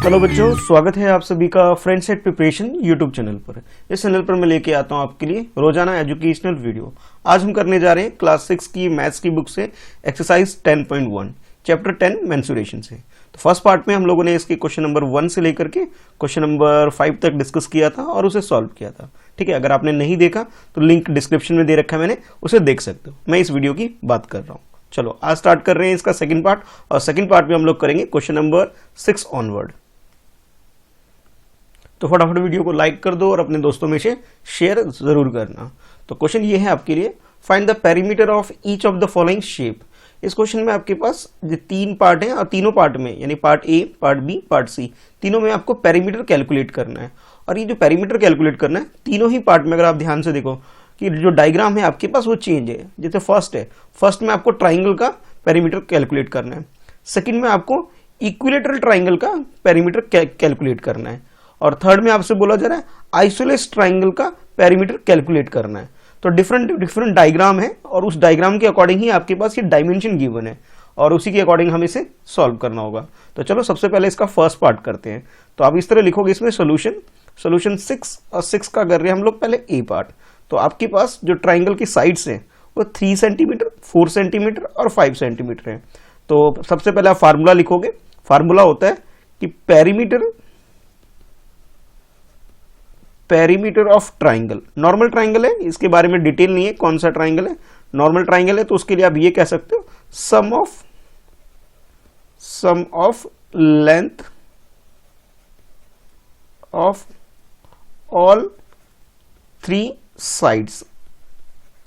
Hello बच्चों, स्वागत है आप सभी का friend set preparation YouTube channel पर। इस चैनल पर मैं लेके आता हूं आपके लिए रोजाना एजुकेशनल वीडियो। आज हम करने जा रहे हैं क्लास 6 की मैथ्स की बुक से एक्सरसाइज 10.1 चैप्टर 10 मेंसुरेशन से। तो फर्स्ट पार्ट में हम लोगों ने इसके क्वेश्चन नंबर 1 से लेकर के क्वेश्चन नंबर 5 तक डिस्कस किया था और उसे सॉल्व किया था। ठीक है, अगर आपने नहीं देखा तो लिंक डिस्क्रिप्शन में दे रखा है, मैंने उसे देख सकते हो। मैं इस वीडियो की बात कर रहा हूँ। चलो आज स्टार्ट कर रहे हैं इसका सेकंड पार्ट, और सेकंड पार्ट में हम लोग करेंगे क्वेश्चन नंबर 6 ऑनवर्ड। तो फटाफट वीडियो को लाइक कर दो और अपने दोस्तों में से शेयर जरूर करना। तो क्वेश्चन ये है आपके लिए, find the perimeter of each of the following shape. इस क्वेश्चन में आपके पास जो 3 पार्ट हैं और तीनों पार्ट में यानी part A, part B, part C, तीनों में आपको पेरीमीटर कैलकुलेट करना है। और ये जो पेरीमीटर कैलकुलेट करना है तीनों ही पार्ट में, अगर आप ध्यान से देखो कि जो डायग्राम है आपके पास वो चेंज है। जैसे फर्स्ट में आपको ट्राइंगल का पेरीमीटर कैलकुलेट करना है, सेकंड में आपको इक्विलेटरल ट्राइंगल का पेरीमीटर कैलकुलेट करना है, और थर्ड में आपसे बोला जा रहा है आइसोलेस ट्राइंगल का पेरीमीटर कैलकुलेट करना है। तो डिफरेंट डायग्राम है और उस डायग्राम के अकॉर्डिंग ही आपके पास ये डायमेंशन गिवन है और उसी के अकॉर्डिंग हमें इसे सॉल्व करना होगा। तो चलो सबसे पहले इसका फर्स्ट पार्ट करते हैं। तो आप इस तरह लिखोगे इसमें सोल्यूशन 6 और 6 का कर रहे हैं हम लोग पहले ए पार्ट। तो आपके पास जो ट्राइंगल की साइड्स हैं वो 3 सेंटीमीटर, 4 सेंटीमीटर और 5 सेंटीमीटर है। तो सबसे पहले आप फार्मूला लिखोगे। फार्मूला होता है कि perimeter of triangle, normal triangle है, इसके बारे में डिटेल नहीं है कौन सा ट्राइंगल है, नॉर्मल ट्राइंगल है। तो उसके लिए आप ये कह सकते हो sum of length of all 3 sides.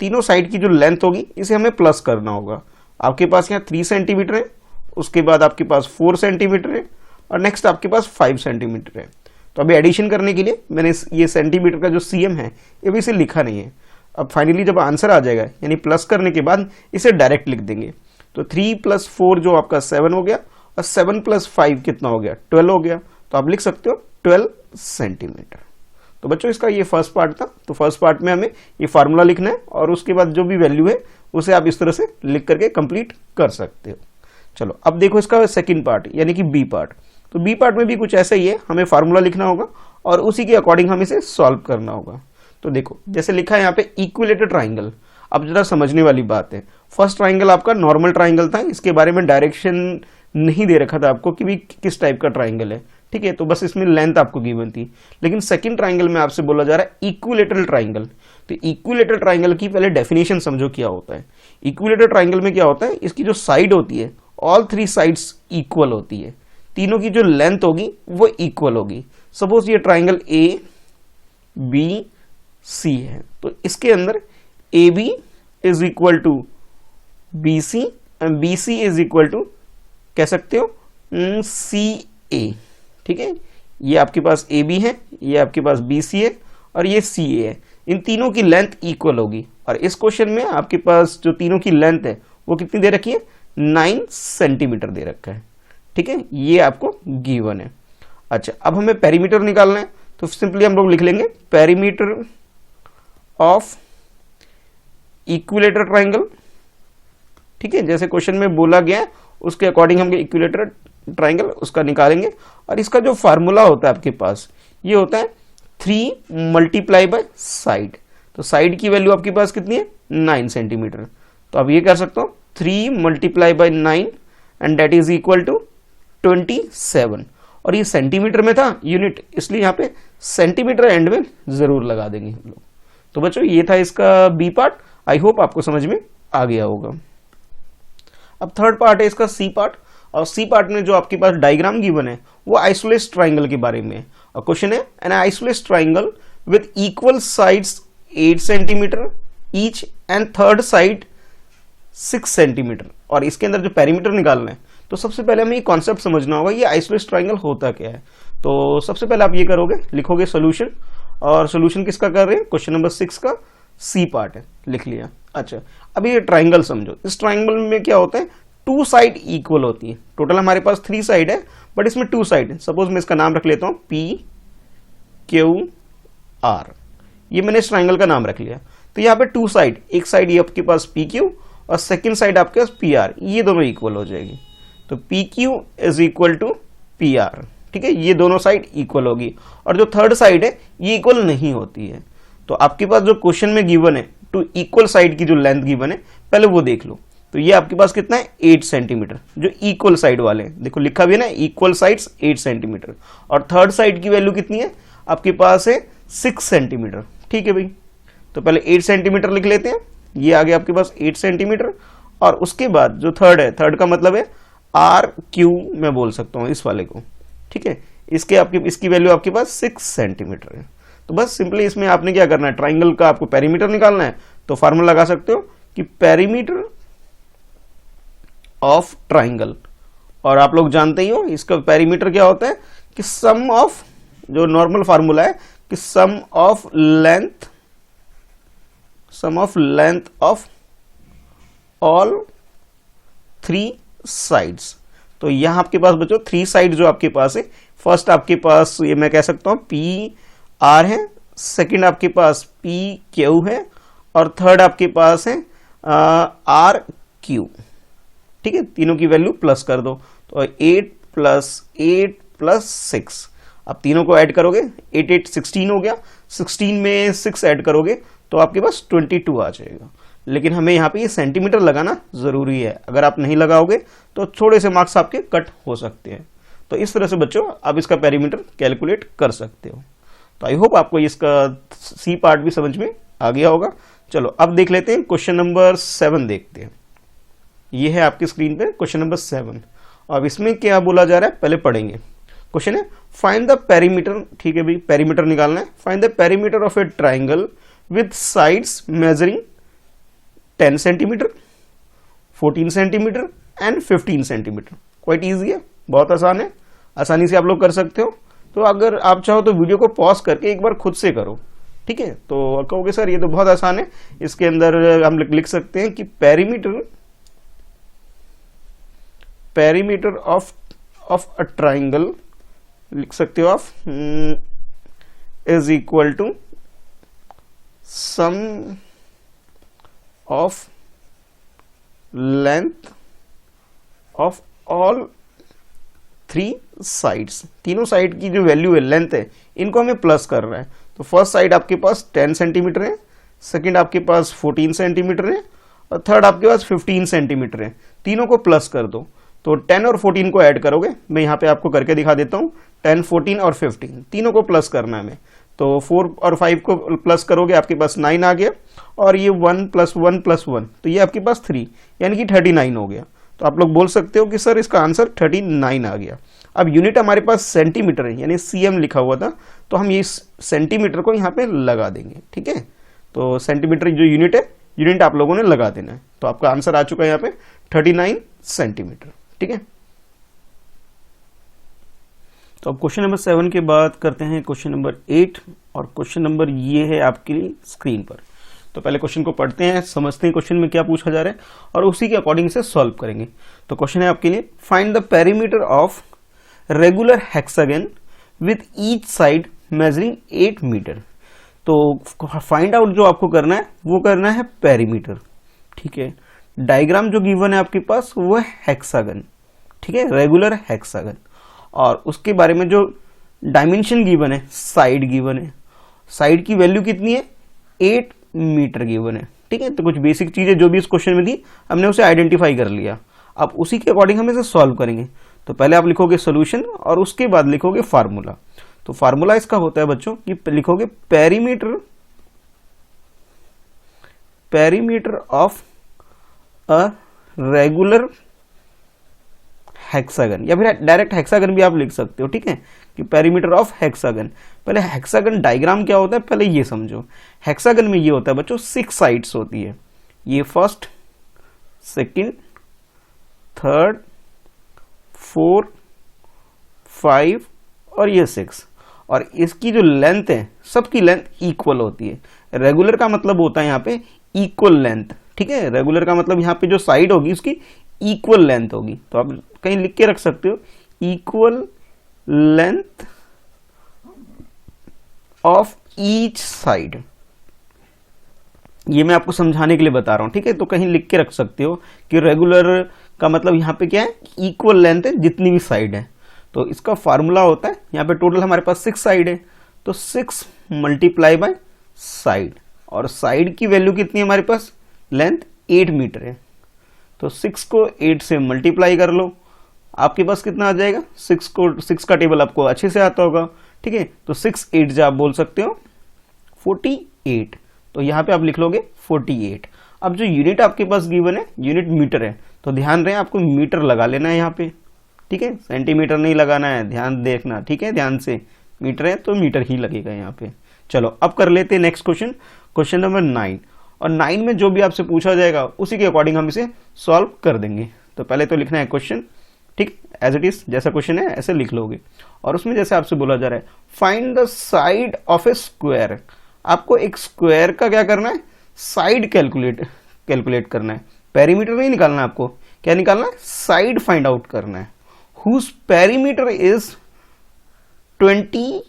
तीनों साइड की जो लेंथ होगी इसे हमें प्लस करना होगा। आपके पास यहाँ 3 सेंटीमीटर है, उसके बाद आपके पास 4 सेंटीमीटर है और नेक्स्ट आपके पास 5 सेंटीमीटर है। तो अभी एडिशन करने के लिए मैंने ये सेंटीमीटर का जो सीएम है ये भी इसे लिखा नहीं है। अब फाइनली जब आंसर आ जाएगा यानी प्लस करने के बाद इसे डायरेक्ट लिख देंगे। तो 3 + 4 जो आपका 7 हो गया और 7 + 5 कितना हो गया, 12 हो गया। तो आप लिख सकते हो 12 सेंटीमीटर। तो बच्चों इसका ये फर्स्ट पार्ट था। तो फर्स्ट पार्ट में हमें ये फार्मूला लिखना है और उसके बाद जो भी वैल्यू है उसे आप इस तरह से लिख करके कंप्लीट कर सकते हो। चलो अब देखो इसका सेकंड पार्ट यानी कि बी पार्ट। तो बी पार्ट में भी कुछ ऐसा ही है, हमें फार्मूला लिखना होगा और उसी के अकॉर्डिंग हम इसे सॉल्व करना होगा। तो देखो जैसे लिखा है यहाँ पे इक्विलेटरल ट्राइंगल। अब जरा समझने वाली बात है, फर्स्ट ट्राइंगल आपका नॉर्मल ट्राइंगल था, इसके बारे में डायरेक्शन नहीं दे रखा था आपको कि भी किस टाइप का ट्राइंगल है। ठीक है, तो बस इसमें लेंथ आपको गिवन थी। लेकिन सेकंड ट्राइंगल में आपसे बोला जा रहा है इक्विलेटरल ट्राइंगल। तो इक्विलेटरल ट्राइंगल की पहले डेफिनेशन समझो क्या होता है। इक्विलेटरल ट्राइंगल में क्या होता है, इसकी जो साइड होती है ऑल 3 साइड्स इक्वल होती है, तीनों की जो लेंथ होगी वो इक्वल होगी। सपोज ये ट्राइंगल ए बी सी है, तो इसके अंदर A B is equal to B C and B C is equal to कह सकते हो सी ए। ठीक है, ये आपके पास ए बी है, ये आपके पास बी सी है और ये सी ए है। इन तीनों की लेंथ इक्वल होगी और इस क्वेश्चन में आपके पास जो तीनों की लेंथ है वो कितनी दे रखी है, 9 सेंटीमीटर दे रखा है। ठीक है, ये आपको गिवन है। अच्छा, अब हमें पेरीमीटर निकालना है। तो सिंपली हम लोग लिख लेंगे पेरीमीटर ऑफ इक्विलेटरल ट्राइंगल। ठीक है, जैसे क्वेश्चन में बोला गया है उसके अकॉर्डिंग हम इक्विलेटरल ट्राइंगल उसका निकालेंगे। और इसका जो फार्मूला होता है आपके पास ये होता है 3 × साइड। तो साइड की वैल्यू आपके पास कितनी है, 9 सेंटीमीटर। तो आप ये कर सकते हो 3 × 9 and that is equal to 27। और ये सेंटीमीटर में था यूनिट, इसलिए यहाँ पे सेंटीमीटर एंड में जरूर लगा देंगे हम लोग। तो बच्चों ये था इसका बी पार्ट। आई होप आपको समझ में आ गया होगा। अब थर्ड पार्ट है इसका सी पार्ट। और सी पार्ट में जो आपके पास डायग्राम गिवन है वो आइसोलेस ट्राइंगल के बारे में है। और क्वेश्चन है an isosceles triangle with equal sides 8 centimetre each and third side 6 centimetre. और इसके अंदर जो पेरीमीटर निकालना है तो सबसे पहले हमें ये कॉन्सेप्ट समझना होगा ये आइसोलेस ट्राइंगल होता क्या है। तो सबसे पहले आप ये करोगे, लिखोगे सोल्यूशन। और सोल्यूशन किसका कर रहे हैं, क्वेश्चन नंबर 6 का सी पार्ट है, लिख लिया। अच्छा, अभी ये ट्राइंगल समझो। इस ट्राइंगल में क्या होता है, 2 साइड इक्वल होती है। टोटल हमारे पास 3 साइड है बट इसमें 2 साइड है। सपोज मैं इसका नाम रख लेता हूं पी क्यू आर, ये मैंने इस ट्राइंगल का नाम रख लिया। तो यहाँ पे 2 साइड, एक साइड ये आपके पास पी क्यू और सेकेंड साइड आपके पास पी आर, ये दोनों इक्वल हो जाएगी। तो P Q is equal to P R. ठीक है, ये दोनों साइड इक्वल होगी, और जो थर्ड साइड है ये इक्वल नहीं होती है। तो आपके पास जो क्वेश्चन में गिवन है टू इक्वल साइड की जो लेंथ गिवन है पहले वो देख लो। तो ये आपके पास कितना है 8 सेंटीमीटर, जो इक्वल साइड वाले हैं, देखो लिखा भी है ना इक्वल साइड्स 8 सेंटीमीटर, और थर्ड साइड की वैल्यू कितनी है आपके पास है 6 सेंटीमीटर। ठीक है भाई, तो पहले 8 सेंटीमीटर लिख लेते हैं, ये आ गया आपके पास 8 सेंटीमीटर, और उसके बाद जो थर्ड है, थर्ड का मतलब है आर क्यू मैं बोल सकता हूँ इस वाले को। ठीक है, इसकी वैल्यू आपके पास 6 सेंटीमीटर है। तो बस सिंपली इसमें आपने क्या करना है, ट्राइंगल का आपको पेरीमीटर निकालना है, तो फार्मूला लगा सकते हो कि पेरीमीटर ऑफ ट्राइंगल, और आप लोग जानते ही हो इसका पेरीमीटर क्या होता है कि सम ऑफ, जो नॉर्मल फार्मूला है कि sum of length of all 3 sides. तो यहां आपके पास बच्चों 3 साइड जो आपके पास है, फर्स्ट आपके पास ये मैं कह सकता हूं पी आर है, सेकंड आपके पास पी क्यू है, और थर्ड आपके पास है आर क्यू। ठीक है, तीनों की वैल्यू प्लस कर दो, तो 8 + 6, अब तीनों को ऐड करोगे 8 8 16 हो गया, 16 में 6 ऐड करोगे तो आपके पास 22 आ जाएगा। लेकिन हमें यहाँ पे ये सेंटीमीटर लगाना जरूरी है, अगर आप नहीं लगाओगे तो थोड़े से मार्क्स आपके कट हो सकते हैं। तो इस तरह से बच्चों आप इसका पेरीमीटर कैलकुलेट कर सकते हो। तो आई होप आपको इसका सी पार्ट भी समझ में आ गया होगा। चलो अब देख लेते हैं क्वेश्चन नंबर 7 देखते हैं। ये है आपकी स्क्रीन पे क्वेश्चन नंबर 7। अब इसमें क्या बोला जा रहा है पहले पढ़ेंगे। क्वेश्चन है फाइंड द पेरीमीटर, ठीक है भाई पेरीमीटर निकालना है। Find the perimeter of a triangle with sides measuring 10 centimetre, 14 centimetre and 15 centimetre. Quite easy है, बहुत आसान है, आसानी से आप लोग कर सकते हो। तो अगर आप चाहो तो वीडियो को पॉज करके एक बार खुद से करो, ठीक है। तो कहोगे सर ये तो बहुत आसान है, इसके अंदर हम लिख सकते हैं कि पेरीमीटर ऑफ अ ट्राइंगल लिख सकते हो आप is equal to sum of length of all 3 sides. तीनों साइड की जो वैल्यू है, लेंथ है, इनको हमें प्लस कर रहा है। तो फर्स्ट साइड आपके पास 10 सेंटीमीटर है, सेकंड आपके पास 14 सेंटीमीटर है, और थर्ड आपके पास 15 सेंटीमीटर है। तीनों को प्लस कर दो, तो 10 और 14 को ऐड करोगे, मैं यहाँ पे आपको करके दिखा देता हूँ। 10, 14 और 15 तीनों को प्लस करना है हमें। तो 4 और 5 को प्लस करोगे, आपके पास 9 आ गया, और ये 1 + 1 + 1, तो ये आपके पास 3 यानी कि 39 हो गया। तो आप लोग बोल सकते हो कि सर इसका आंसर 39 आ गया। अब यूनिट हमारे पास सेंटीमीटर है, यानी सीएम लिखा हुआ था, तो हम ये सेंटीमीटर को यहाँ पे लगा देंगे, ठीक है। तो सेंटीमीटर जो यूनिट है, यूनिट आप लोगों ने लगा देना है। तो आपका आंसर आ चुका है यहाँ पे 39 सेंटीमीटर, ठीक है। तो अब क्वेश्चन नंबर 7 के बाद करते हैं क्वेश्चन नंबर 8, और क्वेश्चन नंबर ये है आपके स्क्रीन पर। तो पहले क्वेश्चन को पढ़ते हैं, समझते हैं क्वेश्चन में क्या पूछा जा रहा है, और उसी के अकॉर्डिंग से सॉल्व करेंगे। तो क्वेश्चन है आपके लिए find the perimeter of regular hexagon with each side measuring 8 metre. तो फाइंड आउट जो आपको करना है वो करना है पेरीमीटर, ठीक है। डायग्राम जो गिवन है आपके पास वो है हेक्सागन, ठीक है, रेगुलर हेक्सागन, और उसके बारे में जो डायमेंशन गिवन है, साइड गिवन है, साइड की वैल्यू कितनी है 8 मीटर गिवन है, ठीक है। तो कुछ बेसिक चीजें जो भी इस क्वेश्चन में थी हमने उसे आइडेंटिफाई कर लिया। अब उसी के अकॉर्डिंग हम इसे सॉल्व करेंगे। तो पहले आप लिखोगे सोल्यूशन, और उसके बाद लिखोगे फार्मूला। तो फार्मूला इसका होता है बच्चों कि लिखोगे perimeter of a regular hexagon, या फिर डायरेक्ट हेक्सागन भी आप लिख सकते हो, ठीक है, कि पेरीमीटर ऑफ हेक्सागन। पहले हेक्सागन डायग्राम क्या होता है पहले ये समझो। हेक्सागन में ये होता है बच्चों 6 साइड्स होती है, ये फर्स्ट, सेकंड, थर्ड, 4, 5 और ये 6, और इसकी जो लेंथ है सबकी लेंथ इक्वल होती है। रेगुलर का मतलब होता है यहाँ पे इक्वल लेंथ, ठीक है। रेगुलर का मतलब यहाँ पे जो साइड होगी उसकी इक्वल लेंथ होगी। तो आप कहीं लिख के रख सकते हो equal length of each side. ये मैं आपको समझाने के लिए बता रहा हूं, ठीक है। तो कहीं लिख के रख सकते हो कि रेगुलर का मतलब यहाँ पे क्या है, इक्वल लेंथ है जितनी भी साइड है। तो इसका फार्मूला होता है, यहाँ पे टोटल हमारे पास 6 साइड है, तो 6 मल्टीप्लाई बाय साइड, और साइड की वैल्यू कितनी है हमारे पास, लेंथ 8 मीटर है, तो 6 को 8 से मल्टीप्लाई कर लो, आपके पास कितना आ जाएगा, 6 का टेबल आपको अच्छे से आता होगा, ठीक है, तो 6 8 जा आप बोल सकते हो 48, तो यहाँ पे आप लिख लोगे 48। अब जो यूनिट आपके पास गिवन है यूनिट मीटर है, तो ध्यान रहे आपको मीटर लगा लेना है यहाँ पे, ठीक है, सेंटीमीटर नहीं लगाना है, ध्यान देखना, ठीक है, ध्यान से, मीटर है तो मीटर ही लगेगा यहाँ पे। चलो अब कर लेते हैं नेक्स्ट क्वेश्चन, क्वेश्चन नंबर 9, और 9 में जो भी आपसे पूछा जाएगा उसी के अकॉर्डिंग हम इसे सॉल्व कर देंगे। तो पहले तो लिखना है क्वेश्चन, ठीक, एज इट इज, जैसा क्वेश्चन है ऐसे लिख लोगे, और उसमें जैसे आपसे बोला जा रहा है find the side of a square, आपको एक स्क्वायर का क्या करना है, साइड कैलकुलेट करना है, पेरीमीटर नहीं निकालना है आपको, क्या निकालना है, साइड फाइंड आउट करना है, whose perimeter is 20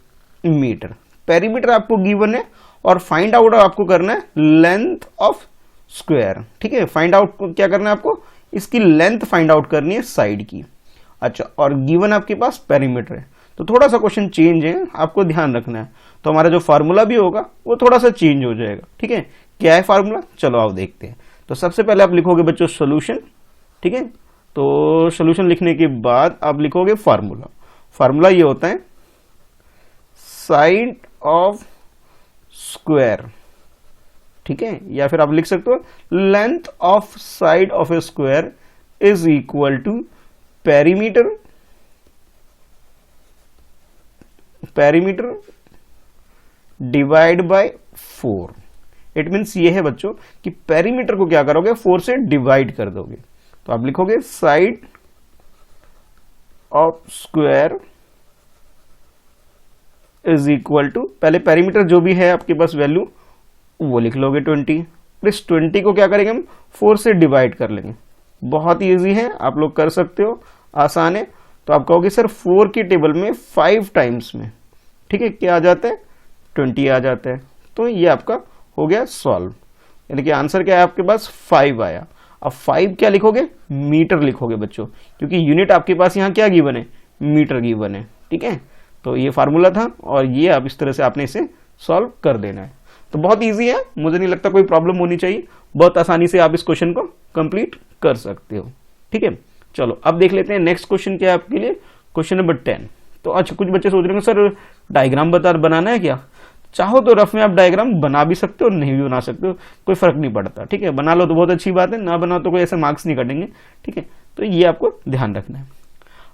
metre, perimeter आपको गिवन है, और फाइंड आउट आपको करना है लेंथ ऑफ स्क्वायर, ठीक है, फाइंड आउट क्या करना है आपको, इसकी लेंथ फाइंड आउट करनी है साइड की। अच्छा, और गिवन आपके पास पेरीमीटर है, तो थोड़ा सा क्वेश्चन चेंज है, आपको ध्यान रखना है, तो हमारा जो फार्मूला भी होगा वो थोड़ा सा चेंज हो जाएगा, ठीक है, क्या है फार्मूला, चलो आओ देखते हैं। तो सबसे पहले आप लिखोगे बच्चों सोल्यूशन, ठीक है, तो सोल्यूशन लिखने के बाद आप लिखोगे फार्मूला, फार्मूला ये होता है साइड ऑफ स्क्वायर, ठीक है, या फिर आप लिख सकते हो length of side of a square is equal to perimeter divide by 4। It means ये है बच्चों कि पेरीमीटर को क्या करोगे, 4 से डिवाइड कर दोगे, तो आप लिखोगे side of square is equal to, पहले पेरीमीटर जो भी है आपके पास वैल्यू वो लिख लोगे 20, इस 20 को क्या करेंगे हम 4 से डिवाइड कर लेंगे, बहुत ईजी है, आप लोग कर सकते हो, आसान है। तो आप कहोगे सर 4 की टेबल में 5 टाइम्स में, ठीक है, क्या आ जाता है, 20 आ जाता है, तो ये आपका हो गया सॉल्व, यानी कि आंसर क्या है आपके पास 5 आया। अब 5 क्या लिखोगे, मीटर लिखोगे बच्चों, क्योंकि यूनिट आपके पास यहाँ क्या गिवन है, मीटर गिवन है, ठीक है, तो ये फार्मूला था, और ये आप इस तरह से आपने इसे सॉल्व कर देना है। तो बहुत इजी है, मुझे नहीं लगता कोई प्रॉब्लम होनी चाहिए, बहुत आसानी से आप इस क्वेश्चन को कंप्लीट कर सकते हो, ठीक है। चलो अब देख लेते हैं नेक्स्ट क्वेश्चन क्या है आपके लिए, क्वेश्चन नंबर 10। तो अच्छा, कुछ बच्चे सोच रहे हैं सर डायग्राम बनाना है क्या, चाहो तो रफ में आप डायग्राम बना भी सकते हो, नहीं भी बना सकते हो, कोई फर्क नहीं पड़ता, ठीक है, बना लो तो बहुत अच्छी बात है, ना बनाओ तो कोई ऐसे मार्क्स नहीं कटेंगे, ठीक है, तो ये आपको ध्यान रखना है।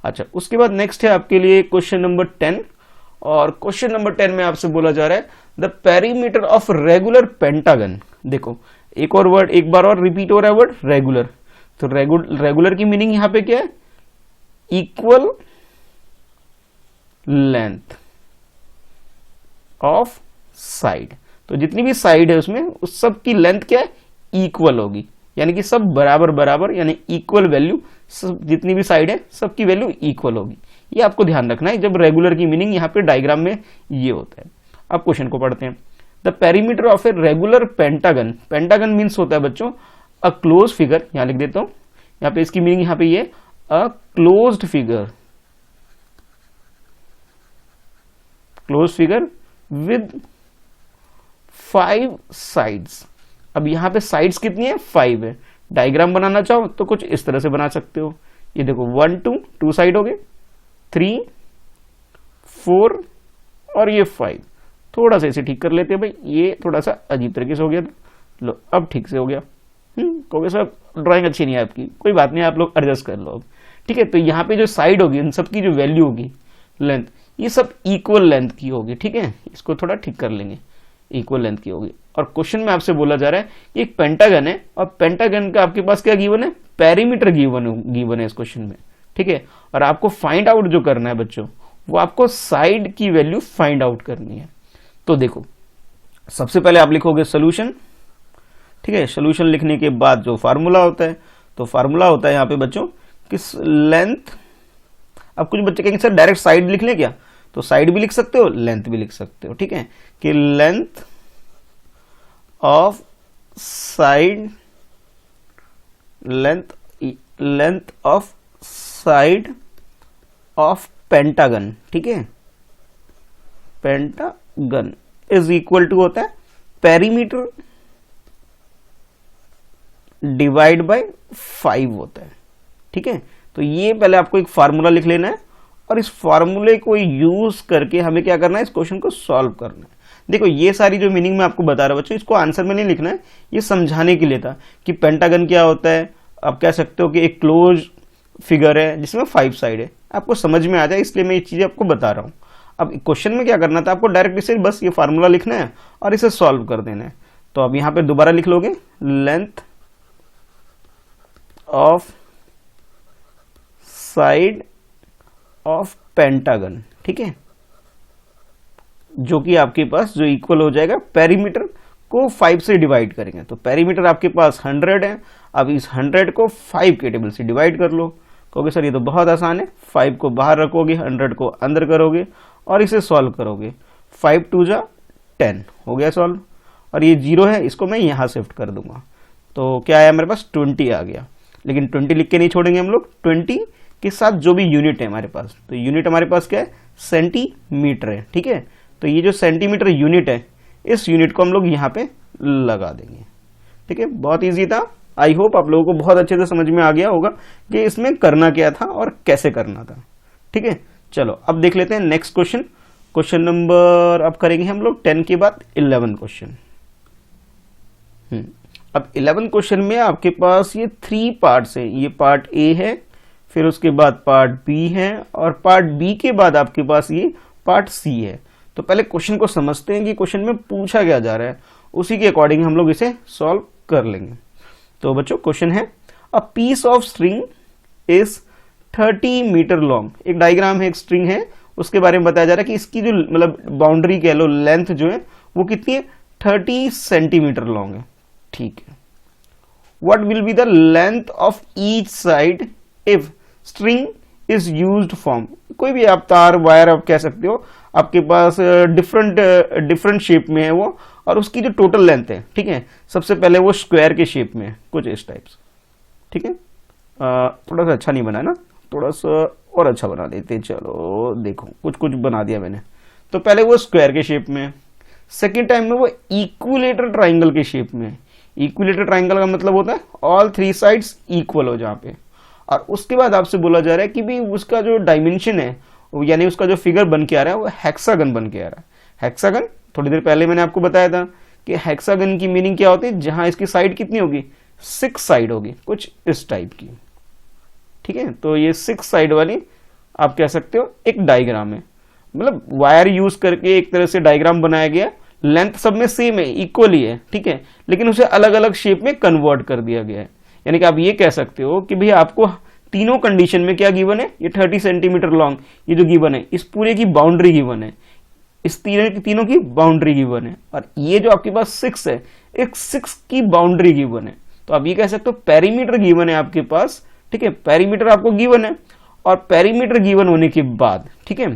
अच्छा, उसके बाद नेक्स्ट है आपके लिए क्वेश्चन नंबर 10, और क्वेश्चन नंबर 10 में आपसे बोला जा रहा है the perimeter of regular pentagon. देखो एक और वर्ड, एक बार और रिपीट हो रहा है वर्ड रेगुलर, तो रेगुलर की मीनिंग यहां पे क्या है, इक्वल लेंथ ऑफ साइड, तो जितनी भी साइड है उसमें उस सब की लेंथ क्या है, इक्वल होगी, यानी कि सब बराबर बराबर, यानी इक्वल वैल्यू, सब जितनी भी साइड है सबकी वैल्यू इक्वल होगी, ये आपको ध्यान रखना है जब रेगुलर की मीनिंग यहाँ पे डायग्राम में ये होता है। अब क्वेश्चन को पढ़ते हैं, the perimeter of a regular pentagon, pentagon means होता है बच्चों अ क्लोज फिगर, यहां लिख देता हूं, यहाँ पे इसकी मीनिंग यहाँ पे ये a closed figure with 5 sides. अब यहां पे साइड्स कितनी है, 5 है, डायग्राम बनाना चाहो तो कुछ इस तरह से बना सकते हो, ये देखो 1 2 साइड हो गए, 3 4 और ये 5, थोड़ा सा इसे ठीक कर लेते हैं भाई, ये थोड़ा सा अजीब तरीके से हो गया था, लो अब ठीक से हो गया। कहोगे सर ड्राइंग अच्छी नहीं है आपकी, कोई बात नहीं, आप लोग एडजस्ट कर लो, ठीक है। तो यहाँ पे जो साइड होगी इन सबकी जो वैल्यू होगी, लेंथ, ये सब इक्वल लेंथ की होगी, ठीक है, इसको थोड़ा ठीक कर लेंगे, इक्वल लेंथ की होगी। और क्वेश्चन में आपसे बोला जा रहा है ये एक पेंटागन है, और पेंटागन का आपके पास क्या गिवन है, पेरीमीटर गिवन है इस क्वेश्चन में, ठीक है, और आपको फाइंड आउट जो करना है बच्चों, वो आपको साइड की वैल्यू फाइंड आउट करनी है। तो देखो सबसे पहले आप लिखोगे सोल्यूशन, ठीक है, सोल्यूशन लिखने के बाद जो फार्मूला होता है, तो फार्मूला होता है यहाँ पे बच्चों किस लेंथ, अब कुछ बच्चे कहेंगे सर डायरेक्ट साइड लिख लें क्या, तो साइड भी लिख सकते हो, लेंथ भी लिख सकते हो, ठीक है, कि length of side, length of side of pentagon, ठीक है, पेंटागन इज इक्वल टू होता है पेरीमीटर डिवाइड बाय 5 होता है, ठीक है। तो ये पहले आपको एक फार्मूला लिख लेना है और इस फार्मूले को यूज करके हमें क्या करना है, इस क्वेश्चन को सॉल्व करना है। देखो ये सारी जो मीनिंग मैं आपको बता रहा हूं बच्चों, इसको आंसर में नहीं लिखना है, ये समझाने के लिए था कि पेंटागन क्या होता है। आप कह सकते हो कि एक क्लोज फिगर है जिसमें 5 साइड है, आपको समझ में आ जाए इसलिए मैं ये चीजें आपको बता रहा हूं। अब क्वेश्चन में क्या करना था, आपको डायरेक्ट इसे बस ये फार्मूला लिखना है और इसे सॉल्व कर देना है। तो अब यहां पे दोबारा लिख लोगे length of side of pentagon, ठीक है, जो कि आपके पास जो इक्वल हो जाएगा पेरीमीटर को 5 से डिवाइड करेंगे। तो पेरीमीटर आपके पास 100 है, अब इस 100 को 5 के टेबल से डिवाइड कर लो। कहोगे सर ये तो बहुत आसान है, 5 को बाहर रखोगे, 100 को अंदर करोगे और इसे सॉल्व करोगे। 5 2 जा 10 हो गया सॉल्व, और ये 0 है, इसको मैं यहां शिफ्ट कर दूंगा। तो क्या आया मेरे पास, 20 आ गया। लेकिन 20 लिख के नहीं छोड़ेंगे हम लोग, 20 के साथ जो भी यूनिट है हमारे पास, तो यूनिट हमारे पास क्या है, सेंटीमीटर है, ठीक है। तो ये जो सेंटीमीटर यूनिट है, इस यूनिट को हम लोग यहाँ पे लगा देंगे, ठीक है। बहुत इजी था, आई होप आप लोगों को बहुत अच्छे से समझ में आ गया होगा कि इसमें करना क्या था और कैसे करना था, ठीक है। चलो अब देख लेते हैं नेक्स्ट क्वेश्चन। क्वेश्चन नंबर अब करेंगे हम लोग 10 के बाद 11 क्वेश्चन। अब 11 क्वेश्चन में आपके पास ये 3 पार्ट्स हैं। ये पार्ट ए है, फिर उसके बाद पार्ट बी है, और पार्ट बी के बाद आपके पास ये पार्ट सी है। तो पहले क्वेश्चन को समझते हैं कि क्वेश्चन में पूछा क्या जा रहा है, उसी के अकॉर्डिंग हम लोग इसे सॉल्व कर लेंगे। तो बच्चों क्वेश्चन है, a piece of string is 30 metre long. एक डायग्राम है, एक स्ट्रिंग है, उसके बारे में बताया जा रहा है कि इसकी जो मतलब बाउंड्री कह लो, लेंथ जो है वो कितनी है, 30 सेंटीमीटर लॉन्ग है, ठीक है। What will be the length of each side if string is used form. कोई भी आप तार वायर आप कह सकते हो, आपके पास डिफरेंट शेप में है वो, और उसकी जो टोटल लेंथ है, ठीक है, सबसे पहले वो स्क्वायर के शेप में है, कुछ इस टाइप से, ठीक है। थोड़ा सा अच्छा नहीं बना ना, थोड़ा सा और अच्छा बना देते। चलो देखो कुछ कुछ बना दिया मैंने। तो पहले वो स्क्वायर के शेप में, सेकेंड टाइम में वो इक्विलेटर ट्राइंगल के शेप में। इक्विलेटर ट्राइंगल का मतलब होता है ऑल 3 साइड्स इक्वल हो जहां पे, और उसके बाद आपसे बोला जा रहा है कि भी उसका जो डायमेंशन है, यानी उसका जो फिगर बन के आ रहा है वो हेक्सागन बन के आ रहा है। हेक्सागन थोड़ी देर पहले मैंने आपको बताया था कि हेक्सागन की मीनिंग क्या होती है, जहां इसकी साइड कितनी होगी, 6 साइड होगी, कुछ इस टाइप की, ठीक है। तो ये 6 साइड वाली आप कह सकते हो एक डायग्राम है, मतलब वायर यूज करके एक तरह से डायग्राम बनाया गया। लेंथ सब में सेम है, इक्वल ही है, ठीक है, लेकिन उसे अलग अलग शेप में कन्वर्ट कर दिया गया है। यानी कि आप ये कह सकते हो कि भैया आपको तीनों कंडीशन में क्या गिवन है, ये 30 सेंटीमीटर लॉन्ग ये जो गिवन है, इस पूरे की बाउंड्री गिवन है, इस तीनों की बाउंड्री गिवन है, और ये जो आपके पास 6 है, एक 6 की बाउंड्री गिवन है। तो आप ये कह सकते हो पेरीमीटर गिवन है आपके पास, ठीक है, पेरीमीटर आपको गिवन है। और पेरीमीटर गिवन होने के बाद, ठीक है,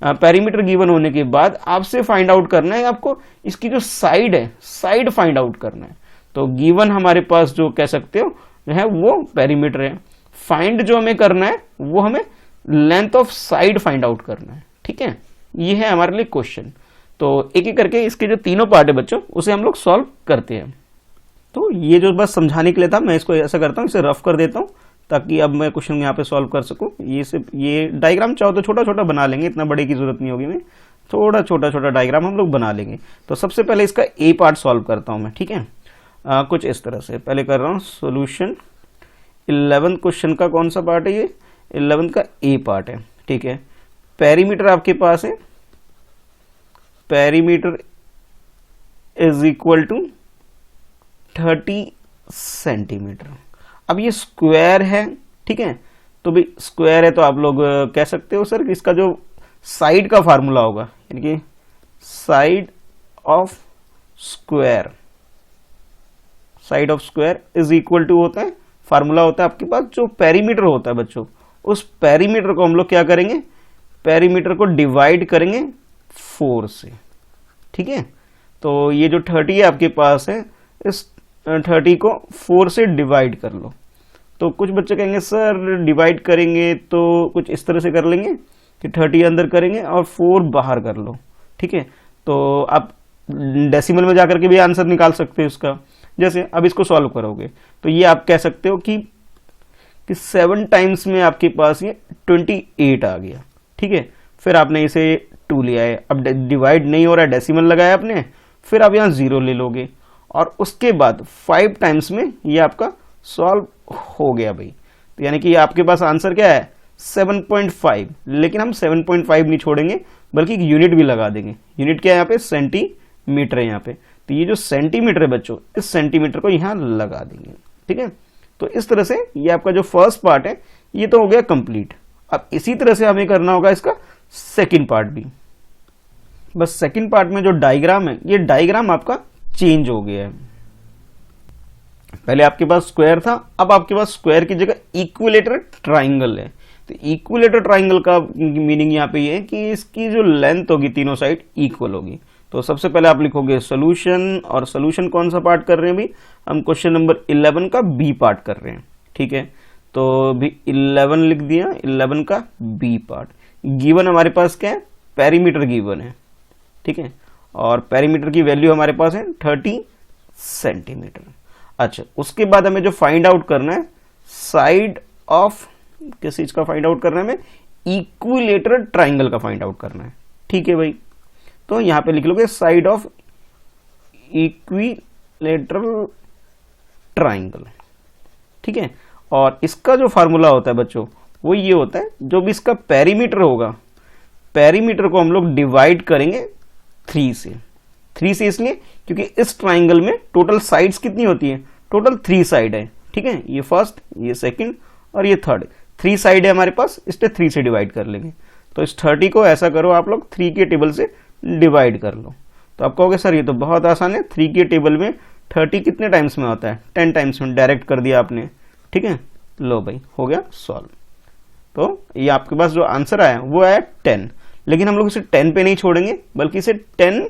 पेरीमीटर गिवन होने के बाद आपसे फाइंड आउट करना है आपको इसकी जो साइड है, साइड फाइंड आउट करना है। तो गिवन हमारे पास जो कह सकते हो है वो पेरीमीटर है, फाइंड जो हमें करना है वो हमें length of side find out करना है, ठीक है। ये है हमारे लिए क्वेश्चन। तो एक एक करके इसके जो तीनों पार्ट है बच्चों, उसे हम लोग सॉल्व करते हैं। तो ये जो बस समझाने के लिए था, मैं इसको ऐसा करता हूँ, इसे रफ कर देता हूँ ताकि अब मैं क्वेश्चन यहाँ पे सॉल्व कर सकूँ। ये डायग्राम चाहो तो छोटा छोटा बना लेंगे, इतना बड़े की जरूरत नहीं होगी, मैं थोड़ा छोटा छोटा डायग्राम हम लोग बना लेंगे। तो सबसे पहले इसका ए पार्ट सॉल्व करता हूँ मैं, ठीक है। कुछ इस तरह से पहले कर रहा हूँ सोल्यूशन। 11 क्वेश्चन का कौन सा पार्ट है, ये 11 का ए पार्ट है, ठीक है। पेरीमीटर आपके पास है, perimeter is equal to 30 centimetre. अब ये स्क्वायर है, ठीक है, तो भाई स्क्वायर है तो आप लोग कह सकते हो सर कि इसका जो साइड का फार्मूला होगा, यानी कि side of square, side of square is equal to होता है, फार्मूला होता है आपके पास जो पेरीमीटर होता है बच्चों, उस पेरीमीटर को हम लोग क्या करेंगे, पेरीमीटर को डिवाइड करेंगे 4 से, ठीक है। तो ये जो 30 है आपके पास है, इस 30 को 4 से डिवाइड कर लो। तो कुछ बच्चे कहेंगे सर डिवाइड करेंगे तो कुछ इस तरह से कर लेंगे कि 30 अंदर करेंगे और 4 बाहर कर लो, ठीक है। तो आप डेसिमल में जाकर के भी आंसर निकाल सकते हो इसका। जैसे अब इसको सॉल्व करोगे तो ये आप कह सकते हो कि 7 टाइम्स में आपके पास ये 28 आ गया, ठीक है। फिर आपने इसे 2 लिया है, अब डिवाइड नहीं हो रहा है, डेसिमल लगाया आपने, फिर आप यहाँ 0 ले लोगे और उसके बाद 5 टाइम्स में ये आपका सॉल्व हो गया भाई। तो यानी कि आपके पास आंसर क्या है 7.5, लेकिन हम 7.5 नहीं छोड़ेंगे बल्कि एक यूनिट भी लगा देंगे। यूनिट क्या है यहाँ पे, सेंटीमीटर है यहाँ पे। तो ये जो सेंटीमीटर है बच्चों, इस सेंटीमीटर को यहाँ लगा देंगे, ठीक है। तो इस तरह से ये आपका जो फर्स्ट पार्ट है ये तो हो गया कंप्लीट। अब इसी तरह से हमें करना होगा इसका सेकंड पार्ट भी। बस सेकंड पार्ट में जो डायग्राम है, ये डायग्राम आपका चेंज हो गया है। पहले आपके पास स्क्वायर था, अब आपके पास स्क्वायर की जगह इक्विलेटरल ट्राइंगल है। तो इक्विलेटरल ट्राइंगल का मीनिंग यहाँ पे ये है कि इसकी जो लेंथ होगी तीनों साइड इक्वल होगी। तो सबसे पहले आप लिखोगे सोल्यूशन, और सोल्यूशन कौन सा पार्ट कर रहे हैं भी, हम क्वेश्चन नंबर 11 का बी पार्ट कर रहे हैं, ठीक है। तो भी 11 लिख दिया, 11 का बी पार्ट। गिवन हमारे पास क्या है, पेरीमीटर गिवन है, ठीक है, और पेरीमीटर की वैल्यू हमारे पास है 30 सेंटीमीटर। अच्छा, उसके बाद हमें जो फाइंड आउट करना है साइड ऑफ, किस चीज का फाइंड आउट करना है हमें, इक्विलेटरल ट्राइंगल का फाइंड आउट करना है, ठीक है भाई। तो यहां पे लिख लोगे साइड ऑफ इक्विलेटरल ट्राइंगल, ठीक है। और इसका जो फार्मूला होता है बच्चों वो ये होता है, जो भी इसका पेरीमीटर होगा, पेरीमीटर को हम लोग डिवाइड करेंगे 3 से। 3 से इसलिए क्योंकि इस ट्राइंगल में टोटल साइड्स कितनी होती है, टोटल 3 साइड है, ठीक है। ये फर्स्ट, ये सेकंड और ये थर्ड, 3 साइड है हमारे पास, इसलिए 3 से डिवाइड कर लेंगे। तो इस 30 को ऐसा करो आप लोग 3 के टेबल से डिवाइड कर लो। तो आप कहोगे सर ये तो बहुत आसान है, 3 के टेबल में 30 कितने टाइम्स में होता है, 10 टाइम्स में, डायरेक्ट कर दिया आपने, ठीक है। लो भाई, हो गया सॉल्व। तो ये आपके पास जो आंसर आया वो आया 10, लेकिन हम लोग इसे 10 पे नहीं छोड़ेंगे बल्कि इसे 10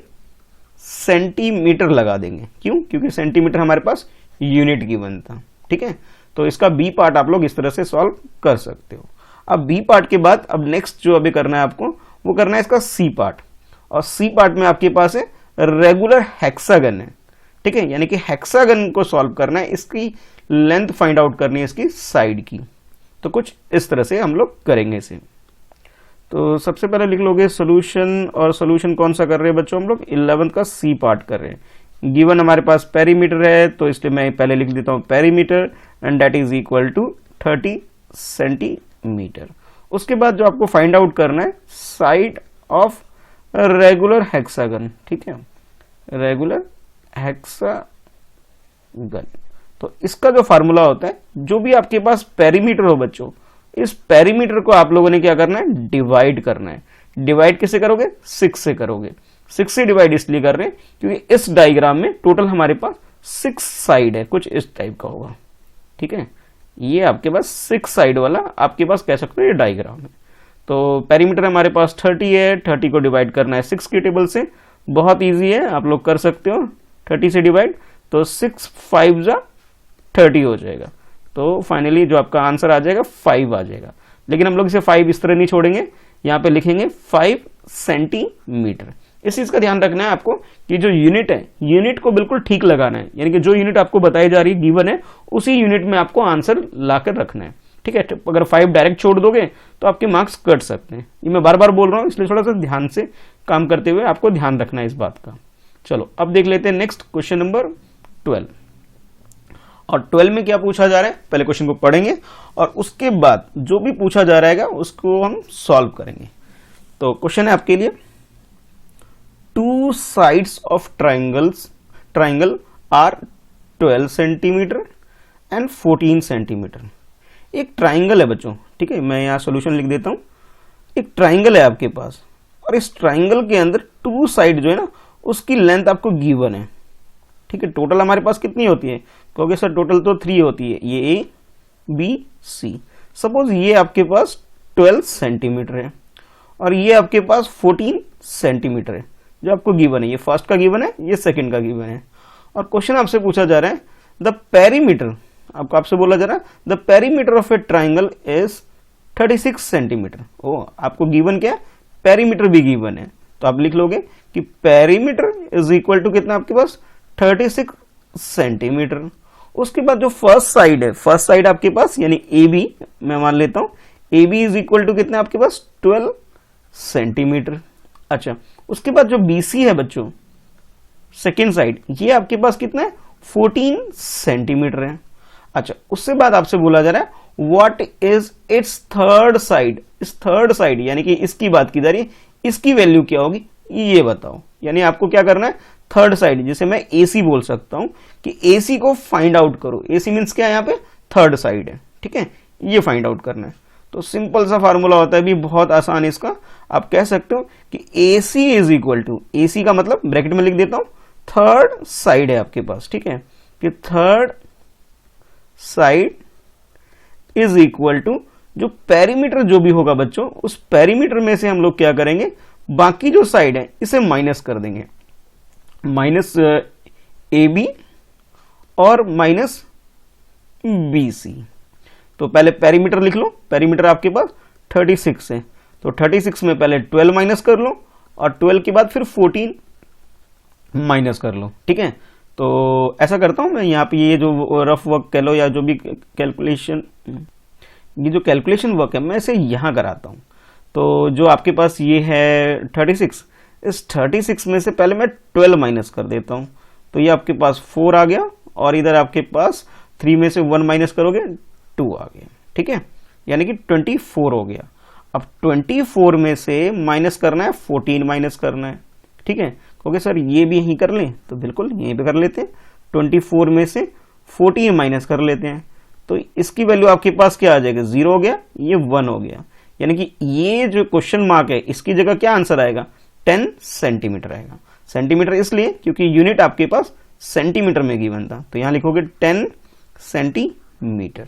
सेंटीमीटर लगा देंगे। क्यों, क्योंकि सेंटीमीटर हमारे पास यूनिट गिवन था, ठीक है। तो इसका बी पार्ट आप लोग इस तरह से सॉल्व कर सकते हो। अब बी पार्ट के बाद अब नेक्स्ट जो अभी करना है आपको, वो करना है इसका सी पार्ट। और सी पार्ट में आपके पास है रेगुलर हेक्सागन है, ठीक है, यानी कि हेक्सागन को सॉल्व करना है, इसकी लेंथ फाइंड आउट करनी है इसकी साइड की। तो कुछ इस तरह से हम लोग करेंगे इसे। तो सबसे पहले लिख लोगे सोल्यूशन, और सोल्यूशन कौन सा कर रहे हैं बच्चों, हम लोग 11 का सी पार्ट कर रहे हैं। गिवन हमारे पास पेरीमीटर है, तो इसलिए मैं पहले लिख देता हूं perimeter, and that is equal to 30 centimetre. उसके बाद जो आपको फाइंड आउट करना है साइड ऑफ रेगुलर हेक्सागन, ठीक है, रेगुलर हेक्सागन। तो इसका जो फार्मूला होता है, जो भी आपके पास पेरीमीटर हो बच्चों, इस पेरीमीटर को आप लोगों ने क्या करना है, डिवाइड करना है। डिवाइड किससे करोगे, 6 से करोगे। 6 से डिवाइड इसलिए कर रहे हैं क्योंकि इस डायग्राम में टोटल हमारे पास 6 साइड है, कुछ इस टाइप का होगा, ठीक है। ये आपके पास 6 साइड वाला आपके पास कह सकते हो ये डायग्राम है। तो पेरीमीटर हमारे पास 30 है, 30 को डिवाइड करना है 6 के टेबल से, बहुत ईजी है, आप लोग कर सकते हो। 30 से डिवाइड, तो 6 5 जा 30 हो जाएगा। तो फाइनली जो आपका आंसर आ जाएगा 5 आ जाएगा। लेकिन हम लोग इसे 5 इस तरह नहीं छोड़ेंगे, यहाँ पे लिखेंगे 5 सेंटीमीटर। इस चीज का ध्यान रखना है आपको कि जो यूनिट है, यूनिट को बिल्कुल ठीक लगाना है, यानी कि जो यूनिट आपको बताई जा रही है गिवन है, उसी यूनिट में आपको आंसर लाकर रखना है, ठीक है। अगर 5 डायरेक्ट छोड़ दोगे तो आपके मार्क्स कट सकते हैं। ये मैं बार बार बोल रहा हूँ, इसलिए थोड़ा सा ध्यान से काम करते हुए आपको ध्यान रखना है इस बात का। चलो अब देख लेते हैं नेक्स्ट क्वेश्चन नंबर 12। और 12 में क्या पूछा जा रहा है, पहले क्वेश्चन को पढ़ेंगे और उसके बाद जो भी पूछा जा रहा है उसको हम सॉल्व करेंगे। तो क्वेश्चन है आपके लिए, 2 sides of triangle are 12 centimetre and 14 centimetre. एक ट्राइंगल है बच्चों, ठीक है, मैं यहाँ सॉल्यूशन लिख देता हूँ। एक ट्राइंगल है आपके पास, और इस ट्राइंगल के अंदर 2 साइड जो है ना, उसकी लेंथ आपको गिवन है, ठीक है। टोटल हमारे पास कितनी होती है, क्योंकि सर टोटल तो 3 होती है, ये ए बी सी। सपोज ये आपके पास 12 सेंटीमीटर है और ये आपके पास 14 सेंटीमीटर है जो आपको गिवन है। ये फर्स्ट का गिवन है, ये सेकंड का गिवन है। और क्वेश्चन आपसे पूछा जा रहा है, द पेरीमीटर, आपको आपसे बोला जा रहा है the perimeter of a triangle is 36 centimetre. ओ आपको गिवन क्या है, पेरीमीटर भी गिवन है, तो आप लिख लोगे कि पेरीमीटर इज इक्वल टू कितना आपके पास 36 सेंटीमीटर। उसके बाद जो फर्स्ट साइड है, फर्स्ट साइड आपके पास यानी ए बी, मैं मान लेता हूं A B is equal to कितना आपके पास 12 सेंटीमीटर। अच्छा, उसके बाद जो BC है बच्चों, सेकेंड साइड, ये आपके पास कितना है 14 सेंटीमीटर है। अच्छा, उससे बाद आपसे बोला जा रहा है what is it's third side, इस थर्ड साइड यानी कि इसकी बात की जा रही है, इसकी वैल्यू क्या होगी ये बताओ। यानी आपको क्या करना है, थर्ड साइड जिसे मैं AC बोल सकता हूं कि AC को फाइंड आउट करो। AC मीन्स क्या है, यहाँ पे थर्ड साइड है, ठीक है, ये फाइंड आउट करना है। तो सिंपल सा फार्मूला होता है भी, बहुत आसान इसका, आप कह सकते हो कि AC is equal to, AC का मतलब ब्रैकेट में लिख देता हूं थर्ड साइड है आपके पास, ठीक है, कि third side is equal to जो पेरीमीटर जो भी होगा बच्चों, उस पेरीमीटर में से हम लोग क्या करेंगे, बाकी जो साइड है इसे माइनस कर देंगे, माइनस AB और माइनस BC। तो पहले पेरीमीटर लिख लो, पेरीमीटर आपके पास 36 है, तो 36 में पहले 12 माइनस कर लो और 12 के बाद फिर 14 माइनस कर लो, ठीक है। तो ऐसा करता हूं मैं यहाँ पे, ये जो रफ वर्क कह लो या जो भी कैलकुलेशन, ये जो कैलकुलेशन वर्क है मैं इसे यहाँ कराता हूँ। तो जो आपके पास ये है 36, इस 36 में से पहले मैं 12 माइनस कर देता हूँ, तो ये आपके पास 4 आ गया और इधर आपके पास 3 में से 1 माइनस करोगे 2 आ गया, ठीक है, यानी कि 24 हो गया। अब 24 में से माइनस करना है 14 माइनस करना है, ठीक है, क्योंकि सर ये भी यहीं कर लें, तो बिल्कुल यहीं पे कर लेते हैं। 24 में से 14 माइनस कर लेते हैं, तो इसकी वैल्यू आपके पास क्या आ जाएगा, 0 हो गया, ये 1 हो गया, यानी कि ये जो क्वेश्चन मार्क है इसकी जगह क्या आंसर आएगा, 10 सेंटीमीटर आएगा। सेंटीमीटर इसलिए क्योंकि यूनिट आपके पास सेंटीमीटर में गिवन था, तो यहां लिखोगे 10 सेंटीमीटर।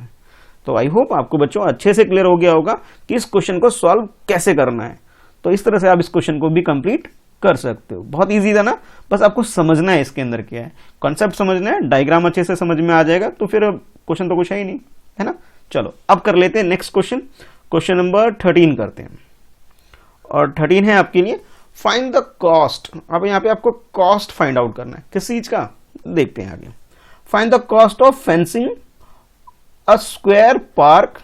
तो आई होप आपको बच्चों अच्छे से क्लियर हो गया होगा कि इस क्वेश्चन को सॉल्व कैसे करना है। तो इस तरह से आप इस क्वेश्चन को भी कंप्लीट कर सकते हो, बहुत इजी था ना, बस आपको समझना है इसके अंदर क्या है, कॉन्सेप्ट समझना है, डायग्राम अच्छे से समझ में आ जाएगा तो फिर क्वेश्चन तो कुछ है ही नहीं, है ना। चलो अब कर लेते हैं नेक्स्ट क्वेश्चन, क्वेश्चन नंबर 13 करते हैं, और 13 है आपके लिए फाइंड द कॉस्ट। अब यहाँ पे आपको कॉस्ट फाइंड आउट करना है, किस चीज का, देखते हैं आगे। Find the cost of fencing a square park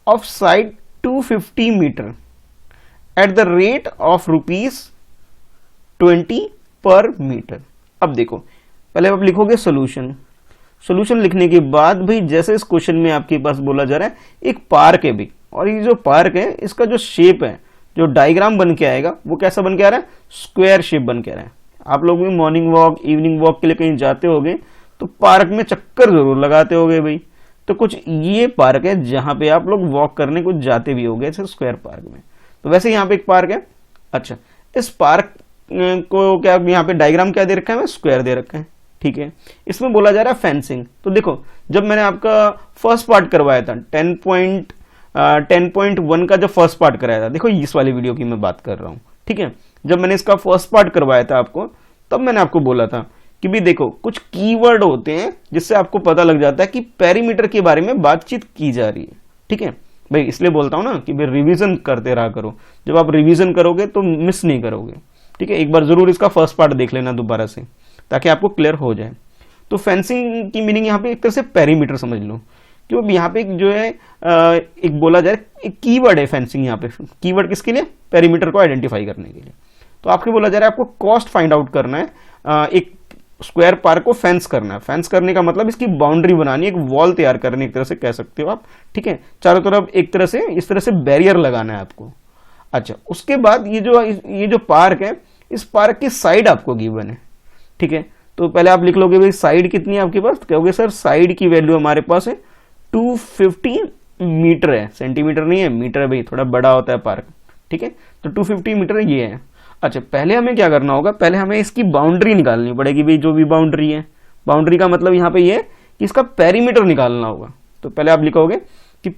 of side 250 metre at the rate of ₹20 per metre. अब देखो, पहले आप लिखोगे सोल्यूशन, सोल्यूशन लिखने के बाद भाई जैसे इस क्वेश्चन में आपके पास बोला जा रहा है एक पार्क है भी, और ये जो पार्क है इसका जो शेप है, जो डायग्राम बन के आएगा वो कैसा बन के आ रहा है, स्क्वायर शेप बन के आ रहा है। आप लोग भी मॉर्निंग वॉक इवनिंग वॉक के लिए कहीं जाते होगे तो पार्क में चक्कर जरूर लगाते होगे भाई, तो कुछ ये पार्क है जहां पे आप लोग वॉक करने कुछ जाते भी होगे ऐसे स्क्वायर पार्क में। तो वैसे यहाँ पे एक पार्क है। अच्छा, इस पार्क को क्या यहाँ पे डायग्राम क्या दे रखा है, स्क्वायर दे रखा है, ठीक है। इसमें बोला जा रहा है फेंसिंग। तो देखो, जब मैंने आपका फर्स्ट पार्ट करवाया था 10.1 का जब फर्स्ट पार्ट कराया था, देखो इस वाली वीडियो की मैं बात कर रहा हूँ, ठीक है। जब मैंने इसका फर्स्ट पार्ट करवाया था आपको, तब मैंने आपको बोला था कि भी देखो कुछ कीवर्ड होते हैं जिससे आपको पता लग जाता है कि पेरीमीटर के बारे में बातचीत की जा रही है, ठीक है भाई। इसलिए बोलता हूं ना कि भाई रिवीजन करते रहा करो, जब आप रिवीजन करोगे तो मिस नहीं करोगे, ठीक है। एक बार जरूर इसका फर्स्ट पार्ट देख लेना दोबारा से, ताकि आपको क्लियर हो जाए। तो फेंसिंग की मीनिंग यहाँ पे एक तरह से पेरीमीटर समझ लो, क्योंकि यहाँ पे जो है एक बोला जाए एक कीवर्ड है फेंसिंग। यहाँ पे कीवर्ड किसके लिए, पेरीमीटर को आइडेंटिफाई करने के लिए। तो आपको बोला जा रहा है आपको कॉस्ट फाइंड आउट करना है, एक स्क्वायर पार्क को फेंस करना है। फेंस करने का मतलब इसकी बाउंड्री बनानी, एक वॉल तैयार करनी, एक तरह से कह सकते हो आप, ठीक है। चारों तरफ एक तरह से इस तरह से बैरियर लगाना है आपको। अच्छा, उसके बाद ये जो पार्क है, इस पार्क की साइड आपको गिवन है, ठीक है। तो पहले आप लिख लोगे भाई साइड कितनी है आपके पास, कहोगे सर साइड की वैल्यू हमारे पास है 250 मीटर है, सेंटीमीटर नहीं है, मीटर है भाई, थोड़ा बड़ा होता है पार्क, ठीक है। तो 250 मीटर ये है। अच्छा, पहले हमें क्या करना होगा, पहले हमें इसकी बाउंड्री निकालनी पड़ेगी भाई, जो भी बाउंड्री है। बाउंड्री का मतलब यहाँ पे ये कि इसका पेरीमीटर निकालना होगा। तो पहले आप लिखोगे कि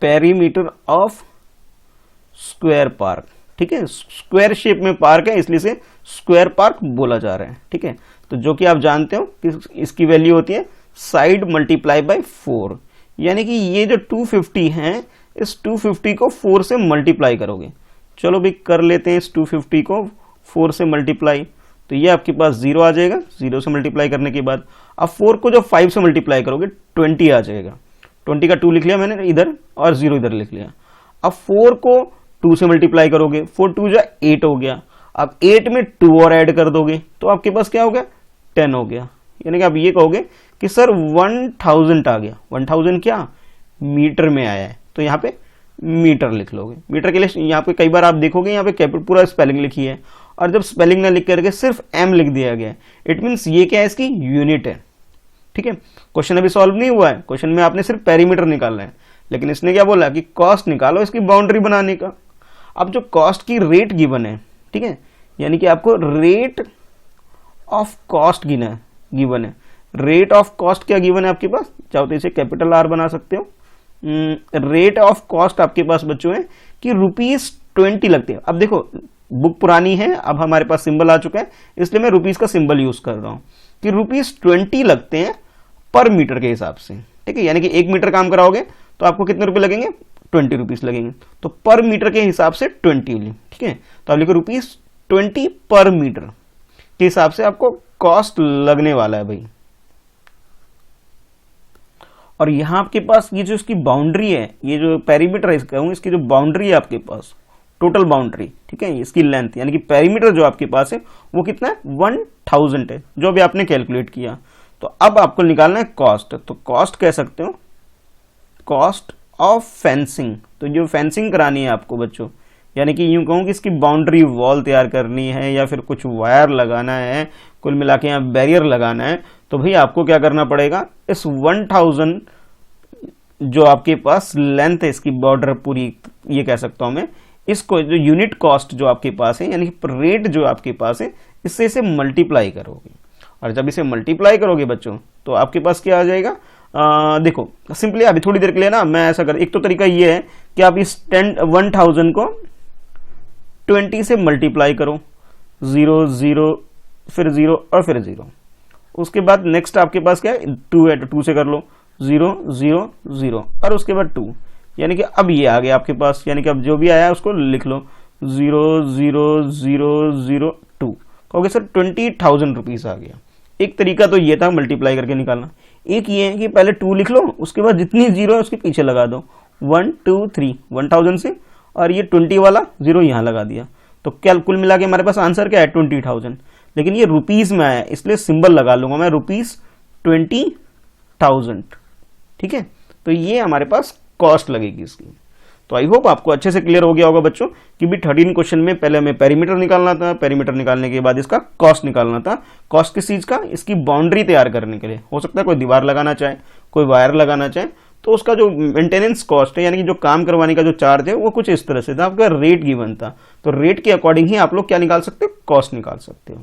पेरीमीटर ऑफ स्क्वायर पार्क, ठीक है। स्क्वायर शेप में पार्क है इसलिए से स्क्वायर पार्क बोला जा रहा है, ठीक है। तो जो कि आप जानते हो कि इसकी वैल्यू होती है साइड मल्टीप्लाई बाय 4, यानी कि ये जो 250 है इस 250 को 4 से मल्टीप्लाई करोगे। चलो भाई कर लेते हैं इस 250 को 4 से मल्टीप्लाई, तो ये आपके पास 0 आ जाएगा। 0 से मल्टीप्लाई करने के बाद अब 4 को जब 5 से मल्टीप्लाई करोगे 20 आ जाएगा। 20 का 2 लिख लिया मैंने इधर और 0 इधर लिख लिया। अब 4 को 2 से मल्टीप्लाई करोगे, 4 2 जा 8 हो गया। अब 8 में 2 और ऐड कर दोगे तो आपके पास क्या हो गया, 10 हो गया। यानी कि आप ये कहोगे कि सर 1000 आ गया। 1000 क्या मीटर में आया है, तो यहाँ पे मीटर लिख लोगे। मीटर के लिए यहाँ पे कई बार आप देखोगे यहाँ पे कैपिटल पूरा स्पेलिंग लिखी है, और जब स्पेलिंग ना लिख करके सिर्फ एम लिख दिया गया है, इट मीन्स ये क्या है, इसकी यूनिट है। ठीक है, क्वेश्चन अभी सॉल्व नहीं हुआ है, क्वेश्चन में आपने सिर्फ पेरीमीटर निकालना है, लेकिन इसने क्या बोला कि कॉस्ट निकालो इसकी बाउंड्री बनाने का। अब जो कॉस्ट की रेट गिवन है, ठीक है, यानी कि आपको रेट ऑफ कॉस्ट गिवन है। रेट ऑफ कॉस्ट क्या गिवन है आपके पास, चाहो तो इसे कैपिटल आर बना सकते हो। रेट ऑफ कॉस्ट आपके पास बच्चों है कि ₹20 लगते हैं। अब देखो बुक पुरानी है, अब हमारे पास सिंबल आ चुका है, इसलिए मैं रुपीस का सिंबल यूज कर रहा हूं कि ₹20 लगते हैं पर मीटर के हिसाब से। ठीक है, यानी कि 1 मीटर काम कराओगे तो आपको कितने रुपए लगेंगे, ₹20 लगेंगे। तो पर मीटर के हिसाब से 20। ठीक है, तो आप लिखो ₹20 पर मीटर के हिसाब से आपको कॉस्ट लगने वाला है भाई। और यहां आपके पास ये जो इसकी बाउंड्री है, ये जो पेरीमीटर है इसकी जो बाउंड्री है आपके पास, टोटल बाउंड्री, ठीक है, इसकी लेंथ यानी कि पेरीमीटर जो आपके पास है वो कितना है, 1000 है, जो अभी आपने कैलकुलेट किया। तो अब आपको निकालना है कॉस्ट। तो कॉस्ट कह सकते हो कॉस्ट ऑफ फेंसिंग। तो जो फेंसिंग करानी है आपको बच्चों, यानी कि यूं कहूं कि इसकी बाउंड्री वॉल तैयार करनी है या फिर कुछ वायर लगाना है, कुल मिला के यहाँ बैरियर लगाना है, तो भाई आपको क्या करना पड़ेगा, इस 1000 जो आपके पास लेंथ है इसकी बॉर्डर पूरी, ये कह सकता हूं मैं, इसको जो यूनिट कॉस्ट जो आपके पास है यानी कि रेट जो आपके पास है, इससे इसे मल्टीप्लाई करोगे। और जब इसे मल्टीप्लाई करोगे बच्चों तो आपके पास क्या आ जाएगा, देखो सिंपली अभी थोड़ी देर के लिए ना मैं ऐसा कर, एक तो तरीका ये है कि आप इस 1000 को 20 से मल्टीप्लाई करो, 0 0 फिर 0 और फिर 0। उसके बाद नेक्स्ट आपके पास क्या है, 2 है तो 2 से कर लो, 0 0 0 और उसके बाद 2, यानी कि अब ये आ गया आपके पास, यानी कि अब जो भी आया है उसको लिख लो, 0 0 0 0 2। कहोगे सर 20,000 रुपीज आ गया। एक तरीका तो ये था मल्टीप्लाई करके निकालना। एक ये है कि पहले 2 लिख लो, उसके बाद जितनी 0 है उसके पीछे लगा दो, 1 2 3 1000 से, और ये 20 वाला 0 यहाँ लगा दिया। तो क्या कुल मिला के हमारे पास आंसर क्या है, 20,000। लेकिन ये रुपीज में आया इसलिए सिंबल लगा लूंगा मैं, ₹20,000। ठीक है, तो ये हमारे पास कॉस्ट लगेगी इसकी। तो आई होप आपको अच्छे से क्लियर हो गया होगा बच्चों कि भी 13 क्वेश्चन में पहले हमें पेरीमीटर निकालना था, पेरीमीटर निकालने के बाद इसका कॉस्ट निकालना था। कॉस्ट किस चीज का, इसकी बाउंड्री तैयार करने के लिए। हो सकता है कोई दीवार लगाना चाहे, कोई वायर लगाना चाहे, तो उसका जो मेंटेनेंस कॉस्ट है यानी कि जो काम करवाने का जो चार्ज है वो कुछ इस तरह से था, आपका रेट गिवन था। तो रेट के अकॉर्डिंग ही आप लोग क्या निकाल सकते हो, कॉस्ट निकाल सकते हो।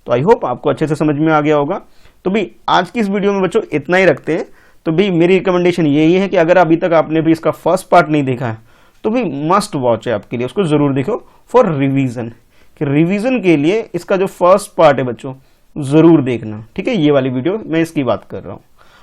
तो आई होप आपको अच्छे से समझ में आ गया होगा। तो भाई आज की इस वीडियो में बच्चों इतना ही रखते हैं। तो भाई मेरी रिकमेंडेशन यही है कि अगर अभी तक आपने भी इसका फर्स्ट पार्ट नहीं देखा है तो भाई मस्ट वॉच है आपके लिए, उसको जरूर देखो फॉर रिवीजन। कि रिवीजन के लिए इसका जो फर्स्ट पार्ट है बच्चों जरूर देखना। ठीक है, ये वाली वीडियो मैं इसकी बात कर रहा हूँ।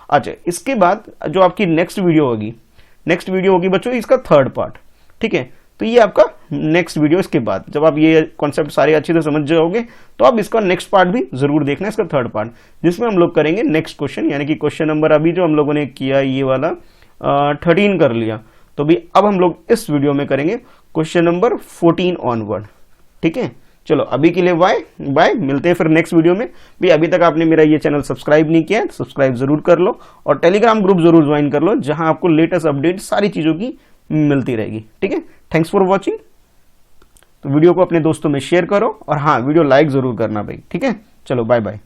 अच्छा, इसके बाद जो आपकी नेक्स्ट वीडियो होगी बच्चों इसका थर्ड पार्ट। ठीक है, तो ये आपका नेक्स्ट वीडियो। इसके बाद जब आप ये कॉन्सेप्ट सारे अच्छे से समझ जाओगे तो आप इसका नेक्स्ट पार्ट भी जरूर देखना, इसका थर्ड पार्ट, जिसमें हम लोग करेंगे नेक्स्ट क्वेश्चन, यानी कि क्वेश्चन नंबर अभी जो हम लोगों ने किया ये वाला 13 कर लिया, तो भी अब हम लोग इस वीडियो में करेंगे क्वेश्चन नंबर 14 ऑनवर्ड। ठीक है, चलो अभी के लिए बाय, मिलते हैं फिर नेक्स्ट वीडियो में। भी अभी तक आपने मेरा ये चैनल सब्सक्राइब नहीं किया है, सब्सक्राइब जरूर कर लो, और टेलीग्राम ग्रुप जरूर ज्वाइन कर लो, जहां आपको लेटेस्ट अपडेट सारी चीजों की मिलती रहेगी। ठीक है, थैंक्स फॉर वॉचिंग। तो वीडियो को अपने दोस्तों में शेयर करो, और हाँ वीडियो लाइक जरूर करना भाई। ठीक है, चलो बाय बाय।